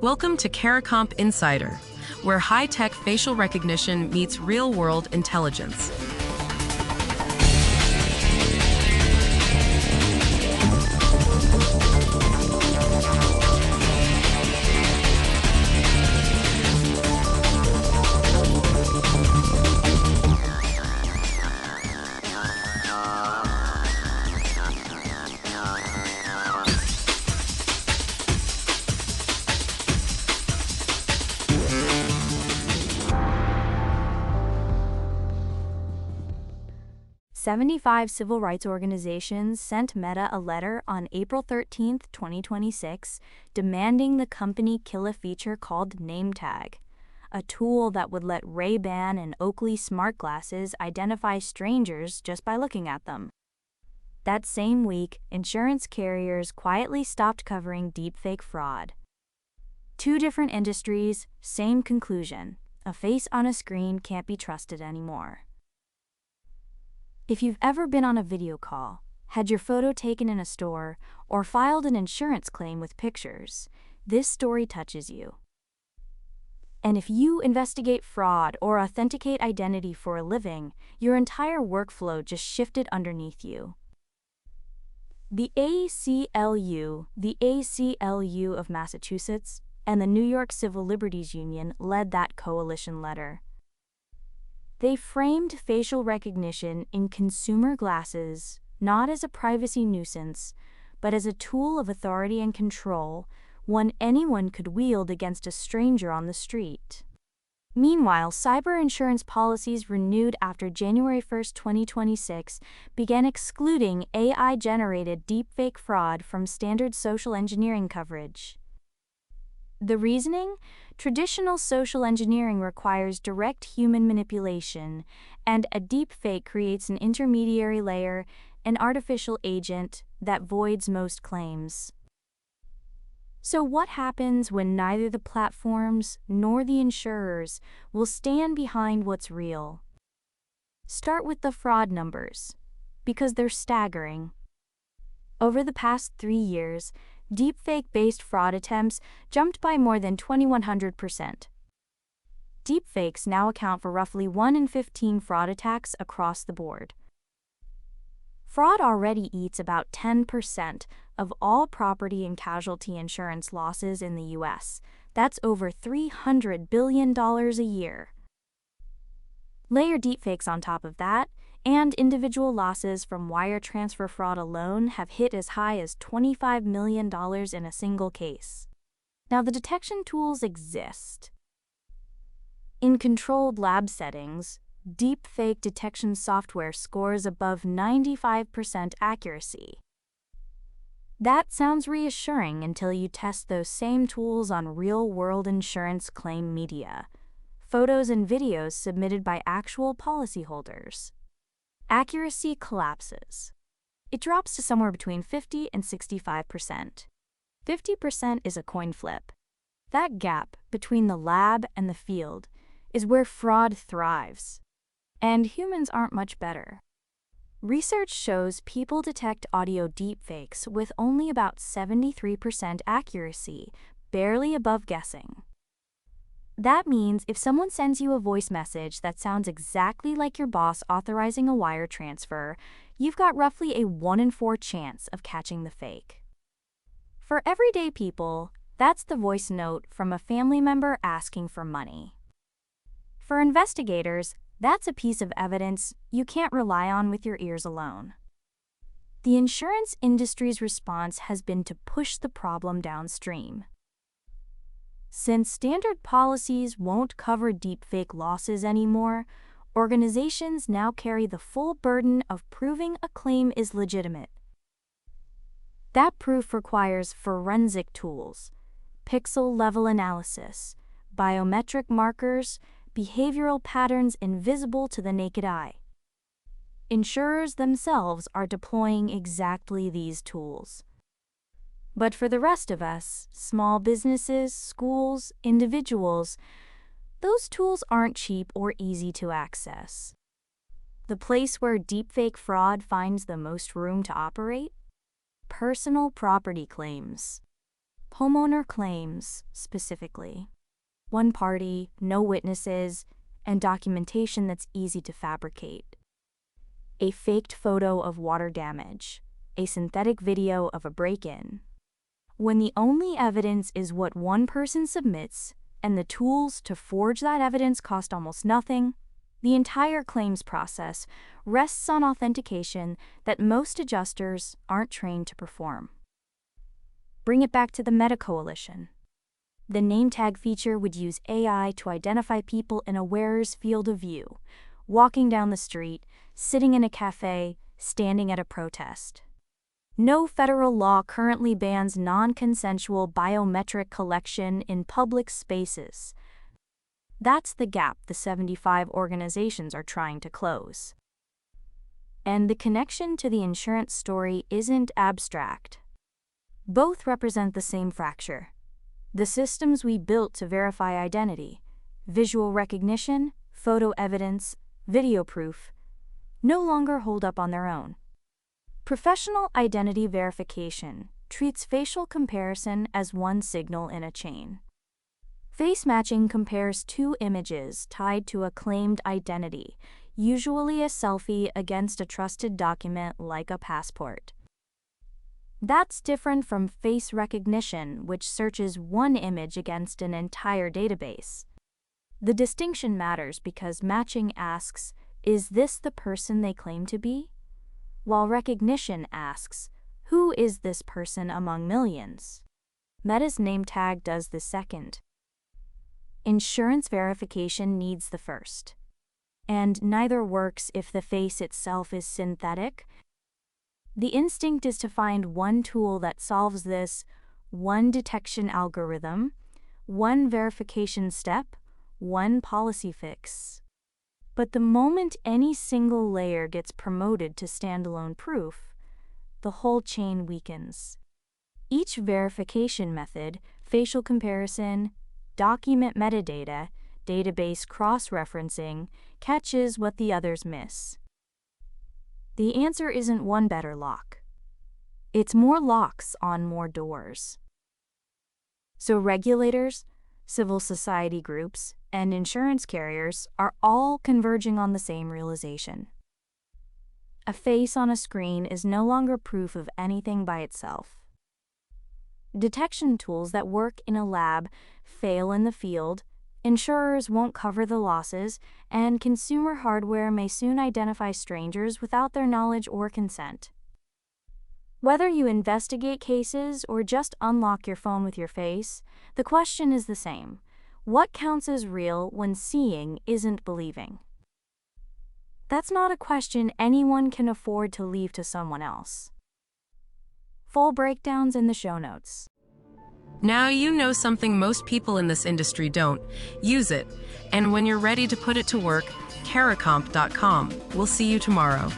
Welcome to CARICOMP Insider, where high-tech facial recognition meets real-world intelligence. "75 civil rights organizations sent Meta a letter on April 13, 2026, demanding the company kill a feature called NameTag, a tool that would let Ray-Ban and Oakley smart glasses identify strangers just by looking at them. That same week, insurance carriers quietly stopped covering deepfake fraud. Two different industries, same conclusion: a face on a screen can't be trusted anymore. If you've ever been on a video call, had your photo taken in a store, or filed an insurance claim with pictures, this story touches you. And if you investigate fraud or authenticate identity for a living, your entire workflow just shifted underneath you. The ACLU of Massachusetts and the New York Civil Liberties Union led that coalition letter. They framed facial recognition in consumer glasses not as a privacy nuisance, but as a tool of authority and control, one anyone could wield against a stranger on the street. Meanwhile, cyber insurance policies renewed after January 1, 2026, began excluding AI-generated deepfake fraud from standard social engineering coverage. The reasoning? Traditional social engineering requires direct human manipulation, and a deepfake creates an intermediary layer, an artificial agent, that voids most claims. So what happens when neither the platforms nor the insurers will stand behind what's real? Start with the fraud numbers, because they're staggering. Over the past 3 years, deepfake-based fraud attempts jumped by more than 2,100%. Deepfakes now account for roughly 1 in 15 fraud attacks across the board. Fraud already eats about 10% of all property and casualty insurance losses in the U.S. That's over $300 billion a year. Layer deepfakes on top of that, and individual losses from wire transfer fraud alone have hit as high as $25 million in a single case. Now, the detection tools exist. In controlled lab settings, deepfake detection software scores above 95% accuracy. That sounds reassuring until you test those same tools on real-world insurance claim media, photos and videos submitted by actual policyholders. Accuracy collapses. It drops to somewhere between 50 and 65%. 50% is a coin flip. That gap between the lab and the field is where fraud thrives. And humans aren't much better. Research shows people detect audio deepfakes with only about 73% accuracy, barely above guessing. That means if someone sends you a voice message that sounds exactly like your boss authorizing a wire transfer, you've got roughly a 1 in 4 chance of catching the fake. For everyday people, that's the voice note from a family member asking for money. For investigators, that's a piece of evidence you can't rely on with your ears alone. The insurance industry's response has been to push the problem downstream. Since standard policies won't cover deepfake losses anymore, organizations now carry the full burden of proving a claim is legitimate. That proof requires forensic tools, pixel-level analysis, biometric markers, behavioral patterns invisible to the naked eye. Insurers themselves are deploying exactly these tools. But for the rest of us, small businesses, schools, individuals, those tools aren't cheap or easy to access. The place where deepfake fraud finds the most room to operate? Personal property claims. Homeowner claims, specifically. One party, no witnesses, and documentation that's easy to fabricate. A faked photo of water damage. A synthetic video of a break-in. When the only evidence is what one person submits, and the tools to forge that evidence cost almost nothing, the entire claims process rests on authentication that most adjusters aren't trained to perform. Bring it back to the Meta Coalition. The name tag feature would use AI to identify people in a wearer's field of view, walking down the street, sitting in a cafe, standing at a protest. No federal law currently bans non-consensual biometric collection in public spaces. That's the gap the 75 organizations are trying to close. And the connection to the insurance story isn't abstract. Both represent the same fracture. The systems we built to verify identity, visual recognition, photo evidence, video proof, no longer hold up on their own. Professional identity verification treats facial comparison as one signal in a chain. Face matching compares two images tied to a claimed identity, usually a selfie against a trusted document like a passport. That's different from face recognition, which searches one image against an entire database. The distinction matters because matching asks, "Is this the person they claim to be?" While recognition asks, "Who is this person among millions?" Meta's name tag does the second. Insurance verification needs the first. And neither works if the face itself is synthetic. The instinct is to find one tool that solves this, one detection algorithm, one verification step, one policy fix. But the moment any single layer gets promoted to standalone proof, the whole chain weakens. Each verification method, facial comparison, document metadata, database cross-referencing, catches what the others miss. The answer isn't one better lock. It's more locks on more doors. So regulators, civil society groups, and insurance carriers are all converging on the same realization. A face on a screen is no longer proof of anything by itself. Detection tools that work in a lab fail in the field, insurers won't cover the losses, and consumer hardware may soon identify strangers without their knowledge or consent. Whether you investigate cases or just unlock your phone with your face, the question is the same. What counts as real when seeing isn't believing? That's not a question anyone can afford to leave to someone else. Full breakdowns in the show notes. Now you know something most people in this industry don't. Use it. And when you're ready to put it to work, caracomp.com. We'll see you tomorrow.